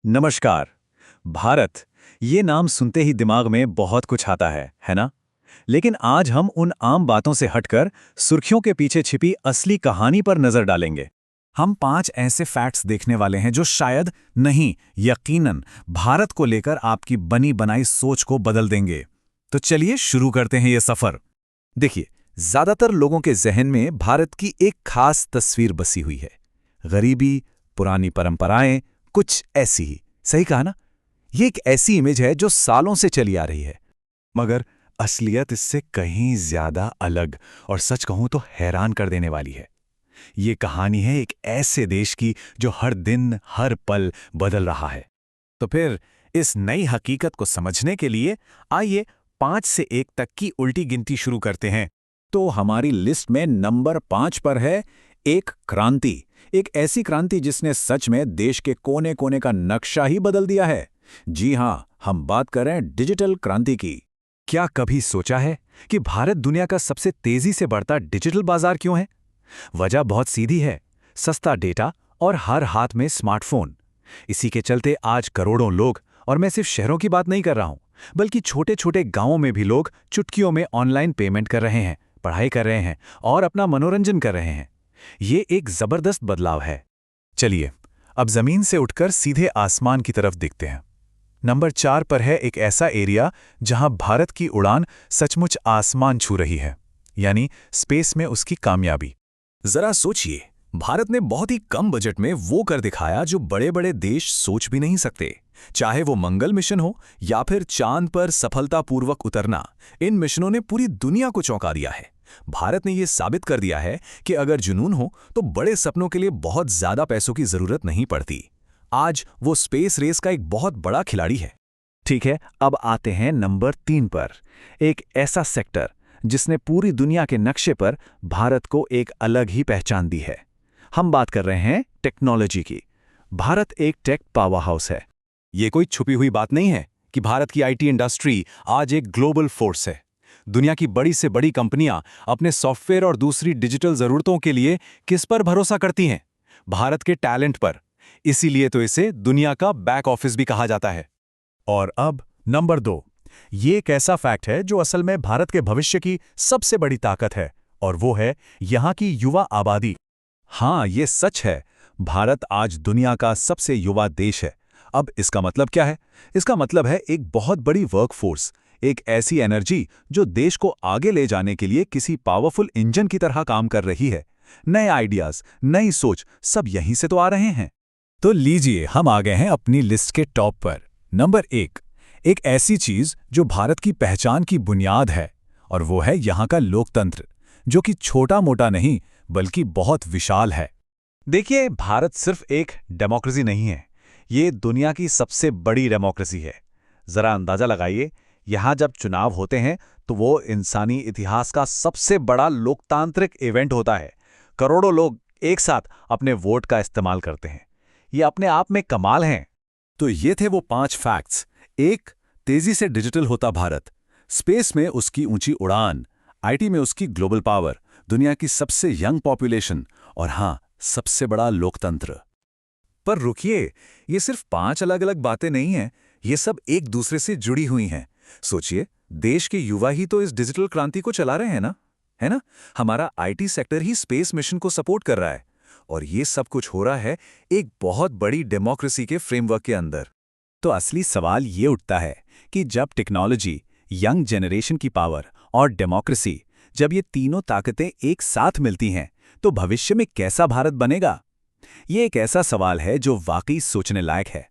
नमस्कार। भारत, ये नाम सुनते ही दिमाग में बहुत कुछ आता है ना? लेकिन आज हम उन आम बातों से हटकर सुर्खियों के पीछे छिपी असली कहानी पर नजर डालेंगे। हम 5 ऐसे फैक्ट्स देखने वाले हैं जो शायद नहीं, यकीनन भारत को लेकर आपकी बनी बनाई सोच को बदल देंगे। तो चलिए शुरू करते हैं ये सफर। देखिए, ज्यादातर लोगों के जहन में भारत की एक खास तस्वीर बसी हुई है। गरीबी, पुरानी परंपराएं, कुछ ऐसी ही। सही कहा ना? ये एक ऐसी इमेज है जो सालों से चली आ रही है। मगर असलियत इससे कहीं ज्यादा अलग और सच कहूं तो हैरान कर देने वाली है। ये कहानी है एक ऐसे देश की जो हर दिन, हर पल बदल रहा है। तो फिर इस नई हकीकत को समझने के लिए आइए 5 से 1 तक की उल्टी गिनती शुरू करते हैं। तो हमारी लिस्ट में नंबर 5 पर है एक क्रांति। एक ऐसी क्रांति जिसने सच में देश के कोने कोने का नक्शा ही बदल दिया है। जी हां, हम बात कर रहे हैं डिजिटल क्रांति की। क्या कभी सोचा है कि भारत दुनिया का सबसे तेजी से बढ़ता डिजिटल बाजार क्यों है? वजह बहुत सीधी है, सस्ता डेटा और हर हाथ में स्मार्टफोन। इसी के चलते आज करोड़ों लोग, और मैं सिर्फ शहरों की बात नहीं कर रहा हूं, बल्कि छोटे छोटे गांवों में भी लोग चुटकियों में ऑनलाइन पेमेंट कर रहे हैं, पढ़ाई कर रहे हैं और अपना मनोरंजन कर रहे हैं। ये एक जबरदस्त बदलाव है। चलिए, अब जमीन से उठकर सीधे आसमान की तरफ देखते हैं। नंबर 4 पर है एक ऐसा एरिया जहां भारत की उड़ान सचमुच आसमान छू रही है, यानी स्पेस में उसकी कामयाबी। जरा सोचिए, भारत ने बहुत ही कम बजट में वो कर दिखाया जो बड़े बड़े देश सोच भी नहीं सकते। चाहे वो मंगल मिशन हो या फिर चांद पर सफलतापूर्वक उतरना, इन मिशनों ने पूरी दुनिया को चौंका दिया है। भारत ने यह साबित कर दिया है कि अगर जुनून हो तो बड़े सपनों के लिए बहुत ज्यादा पैसों की जरूरत नहीं पड़ती। आज वो स्पेस रेस का एक बहुत बड़ा खिलाड़ी है। ठीक है, अब आते हैं नंबर 3 पर। एक ऐसा सेक्टर जिसने पूरी दुनिया के नक्शे पर भारत को एक अलग ही पहचान दी है। हम बात कर रहे हैं टेक्नोलॉजी की। भारत एक टेक पावर हाउस है। ये कोई छुपी हुई बात नहीं है कि भारत की आईटी इंडस्ट्री आज एक ग्लोबल फोर्स है। दुनिया की बड़ी से बड़ी कंपनियां अपने सॉफ्टवेयर और दूसरी डिजिटल जरूरतों के लिए किस पर भरोसा करती हैं? भारत के टैलेंट पर। इसीलिए तो इसे दुनिया का बैक ऑफिस भी कहा जाता है। और अब नंबर 2। ये एक ऐसा फैक्ट है जो असल में भारत के भविष्य की सबसे बड़ी ताकत है, और वो है यहाँ की युवा आबादी। हाँ, ये सच है। भारत आज दुनिया का सबसे युवा देश है। अब इसका मतलब क्या है? इसका मतलब है एक बहुत बड़ी वर्कफोर्स, एक ऐसी एनर्जी जो देश को आगे ले जाने के लिए किसी पावरफुल इंजन की तरह काम कर रही है। नए आइडियाज, नई सोच, सब यहीं से तो आ रहे हैं। तो लीजिए, हम आ गए हैं अपनी लिस्ट के टॉप पर। नंबर 1, एक ऐसी चीज जो भारत की पहचान की बुनियाद है, और वो है यहाँ का लोकतंत्र, जो कि छोटा मोटा नहीं बल्कि बहुत विशाल है। देखिए, भारत सिर्फ एक डेमोक्रेसी नहीं है, ये दुनिया की सबसे बड़ी डेमोक्रेसी है। जरा अंदाजा लगाइए, यहाँ जब चुनाव होते हैं तो वो इंसानी इतिहास का सबसे बड़ा लोकतांत्रिक इवेंट होता है। करोड़ों लोग एक साथ अपने वोट का इस्तेमाल करते हैं। ये अपने आप में कमाल हैं। तो ये थे वो 5 फैक्ट्स। 1, तेजी से डिजिटल होता भारत, स्पेस में उसकी ऊंची उड़ान, आईटी में उसकी ग्लोबल पावर, दुनिया की सबसे यंग पॉपुलेशन, और हाँ, सबसे बड़ा लोकतंत्र। पर रुकिए, ये सिर्फ 5 अलग अलग बातें नहीं हैं, ये सब एक दूसरे से जुड़ी हुई हैं। सोचिए, देश के युवा ही तो इस डिजिटल क्रांति को चला रहे हैं ना, है ना? हमारा IT sector he space mission को सपोर्ट कर रहा है, और ये सब कुछ हो रहा है एक बहुत बड़ी डेमोक्रेसी के फ्रेमवर्क के अंदर। तो असली सवाल ये उठता है कि जब टेक्नोलॉजी, यंग जनरेशन की पावर और डेमोक्रेसी, जब ये तीनों ताकतें एक साथ मिलती हैं, तो भविष्य में कैसा भारत बनेगा? ये एक ऐसा सवाल है जो वाकई सोचने लायक है।